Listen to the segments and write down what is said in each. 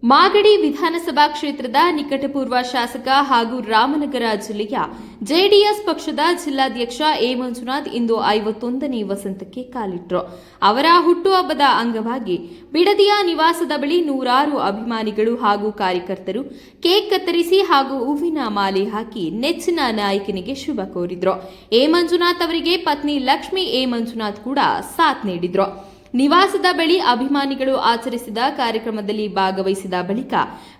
ಮಾಗಡಿ ವಿಧಾನಸಭಾ ಕ್ಷೇತ್ರದ ನಿಕಟಪೂರ್ವ ಶಾಸಕ ಹಾಗೂ ರಾಮನಗರ ಜಿಲ್ಲೆಯ ಜೆಡಿಎಸ್ ಪಕ್ಷದ ಜಿಲ್ಲಾಧ್ಯಕ್ಷ ಎ ಮಂಜುನಾಥ್ ಇಂದು 51ನೇ ವಸಂತಕ್ಕೆ ಕಾಲಿಟ್ಟರು. ಅವರ ಹುಟ್ಟುಹಬ್ಬದ ಅಂಗವಾಗಿ ಬಿಡದಿಯ ನಿವಾಸದ ಬಳಿ ನೂರಾರು ಅಭಿಮಾನಿಗಳು ಹಾಗೂ ಕಾರ್ಯಕರ್ತರು ಕೇಕ್ ಕತ್ತರಿಸಿ ಹಾಗೂ ಹೂವಿನ ಮಾಲೆ ಹಾಕಿ ನೆಚ್ಚಿನ ನಾಯಕನಿಗೆ ಶುಭ ಕೋರಿದ್ರು. ಎ ಮಂಜುನಾಥ್ ಅವರಿಗೆ ಪತ್ನಿ ಲಕ್ಷ್ಮಿ ಎ ಮಂಜುನಾಥ್ ಕೂಡ ಸಾಥ್ ನೀಡಿದ್ರು. ನಿವಾಸದ ಬಳಿ ಅಭಿಮಾನಿಗಳು ಆಚರಿಸಿದ ಕಾರ್ಯಕ್ರಮದಲ್ಲಿ ಭಾಗವಹಿಸಿದ ಬಳಿಕ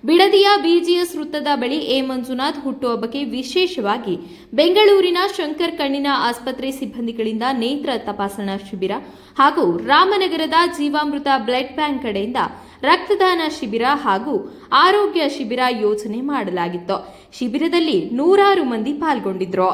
ಬಿಡದಿಯ ಬಿಜಿಎಸ್ ವೃತ್ತದ ಬಳಿ ಎ ಮಂಜುನಾಥ್ ಹುಟ್ಟುಹಬ್ಬಕ್ಕೆ ವಿಶೇಷವಾಗಿ ಬೆಂಗಳೂರಿನ ಶಂಕರ್ ಕಣ್ಣಿನ ಆಸ್ಪತ್ರೆ ಸಿಬ್ಬಂದಿಗಳಿಂದ ನೇತ್ರ ತಪಾಸಣಾ ಶಿಬಿರ ಹಾಗೂ ರಾಮನಗರದ ಜೀವಾಮೃತ ಬ್ಲಡ್ ಬ್ಯಾಂಕ್ ಕಡೆಯಿಂದ ರಕ್ತದಾನ ಶಿಬಿರ ಹಾಗೂ ಆರೋಗ್ಯ ಶಿಬಿರ ಯೋಜನೆ ಮಾಡಲಾಗಿತ್ತು. ಶಿಬಿರದಲ್ಲಿ ನೂರಾರು ಮಂದಿ ಪಾಲ್ಗೊಂಡಿದ್ರು.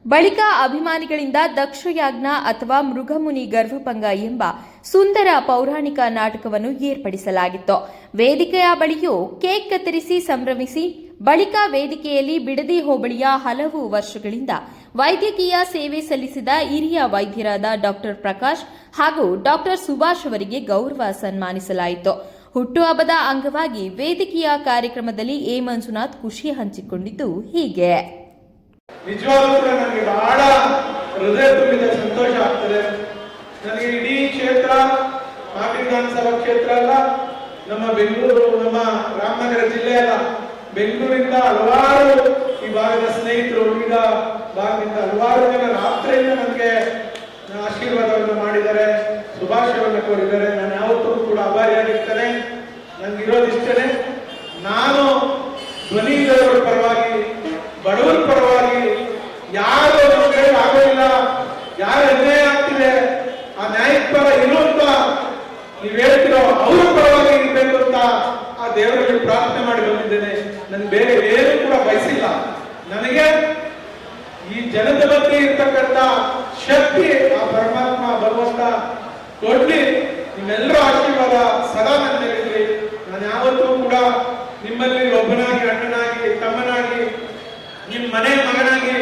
ಬಳಿಕ ಅಭಿಮಾನಿಗಳಿಂದ ದಕ್ಷಯಾಜ್ಞ ಅಥವಾ ಮೃಗಮುನಿ ಗರ್ಭಭಂಗ ಎಂಬ ಸುಂದರ ಪೌರಾಣಿಕ ನಾಟಕವನ್ನು ಏರ್ಪಡಿಸಲಾಗಿತ್ತು. ವೇದಿಕೆಯ ಬಳಿಯೂ ಕೇಕ್ ಕತ್ತರಿಸಿ ಸಂಭ್ರಮಿಸಿ ಬಳಿಕ ವೇದಿಕೆಯಲ್ಲಿ ಬಿಡದಿ ಹೋಬಳಿಯ ಹಲವು ವರ್ಷಗಳಿಂದ ವೈದ್ಯಕೀಯ ಸೇವೆ ಸಲ್ಲಿಸಿದ ಹಿರಿಯ ವೈದ್ಯರಾದ ಡಾ ಪ್ರಕಾಶ್ ಹಾಗೂ ಡಾ ಸುಭಾಷ್ ಅವರಿಗೆ ಗೌರವ ಸನ್ಮಾನಿಸಲಾಯಿತು. ಹುಟ್ಟುಹಬ್ಬದ ಅಂಗವಾಗಿ ವೇದಿಕೆಯ ಕಾರ್ಯಕ್ರಮದಲ್ಲಿ ಎ ಮಂಜುನಾಥ್ ಖುಷಿ ಹಂಚಿಕೊಂಡಿದ್ದು ಹೀಗೆ. ನಿಜವಾಗ್ಲೂ ಕೂಡ ನನಗೆ ಬಹಳ ಹೃದಯ ತುಂಬಿದ ಸಂತೋಷ ಆಗ್ತದೆ. ನನಗೆ ಇಡೀ ಕ್ಷೇತ್ರ ಮಾಗಡಿ ವಿಧಾನಸಭಾ ಕ್ಷೇತ್ರ ಅಲ್ಲ, ನಮ್ಮ ಬೆಂಗಳೂರು, ನಮ್ಮ ರಾಮನಗರ ಜಿಲ್ಲೆ ಅಲ್ಲ, ಬೆಂಗಳೂರಿಂದ ಹಲವಾರು ಈ ಭಾಗದ ಸ್ನೇಹಿತರು, ವಿವಿಧ ಭಾಗದಿಂದ ಹಲವಾರು ಜನ ರಾತ್ರಿಯಿಂದ ನನಗೆ ಆಶೀರ್ವಾದವನ್ನು ಮಾಡಿದ್ದಾರೆ, ಶುಭಾಶಯವನ್ನು ಕೋರಿದ್ದಾರೆ. ನಾನು ಯಾವತ್ತೂ ಕೂಡ ಆಭಾರಿಯಾಗಿರ್ತೇನೆ. ನನಗಿರೋದಿಷ್ಟೇ, ನಾನು ಧ್ವನಿ ಇದ್ದವರ ಪರವಾಗಿ, ಬಡವರ ಪರವಾಗಿ, ಯಾರು ನಮ್ಮ ಕೈ ಆಗೋದಿಲ್ಲ, ಯಾರು ಅನ್ಯಾಯ ಆಗ್ತಿದೆ ಆ ನ್ಯಾಯದ ಪರ ಇರುವಂತ ನೀವು ಹೇಳ್ತಿರೋ ಅವ್ರ ಪರವಾಗಿ ಇರ್ಬೇಕು ಅಂತ ಆ ದೇವರಲ್ಲಿ ಪ್ರಾರ್ಥನೆ ಮಾಡಿ ಬಂದಿದ್ದೇನೆ. ನನ್ಗೆ ಬೇರೆ ಏನು ಕೂಡ ಬಯಸಿಲ್ಲ. ನನಗೆ ಈ ಜನದ ಬಗ್ಗೆ ಇರ್ತಕ್ಕಂಥ ಶಕ್ತಿ ಆ ಪರಮಾತ್ಮ ಭಗವಂತ ಕೊಡ್ಲಿ. ನಿಮ್ಮೆಲ್ಲರ ಆಶೀರ್ವಾದ ಸದಾ ನನ್ನ ಹೇಳಿದ್ರಿ. ನಾನು ಯಾವತ್ತೂ ಕೂಡ ನಿಮ್ಮಲ್ಲಿ ಒಬ್ಬನಾಗಿ, ಅಣ್ಣನಾಗಿ, ತಮ್ಮನಾಗಿ, ನಿಮ್ಮ ಮನೆ ಮಗನಾಗಿ,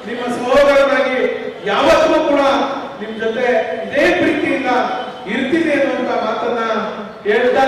ನಿಮ್ಮ ಸಹೋದರನಾಗಿ ಯಾವತ್ತೂ ಕೂಡ ನಿಮ್ ಜೊತೆ ಇದೇ ಪ್ರೀತಿಯಿಂದ ಇರ್ತೀನಿ ಅನ್ನುವಂತ ಮಾತನ್ನ ಹೇಳ್ತಾ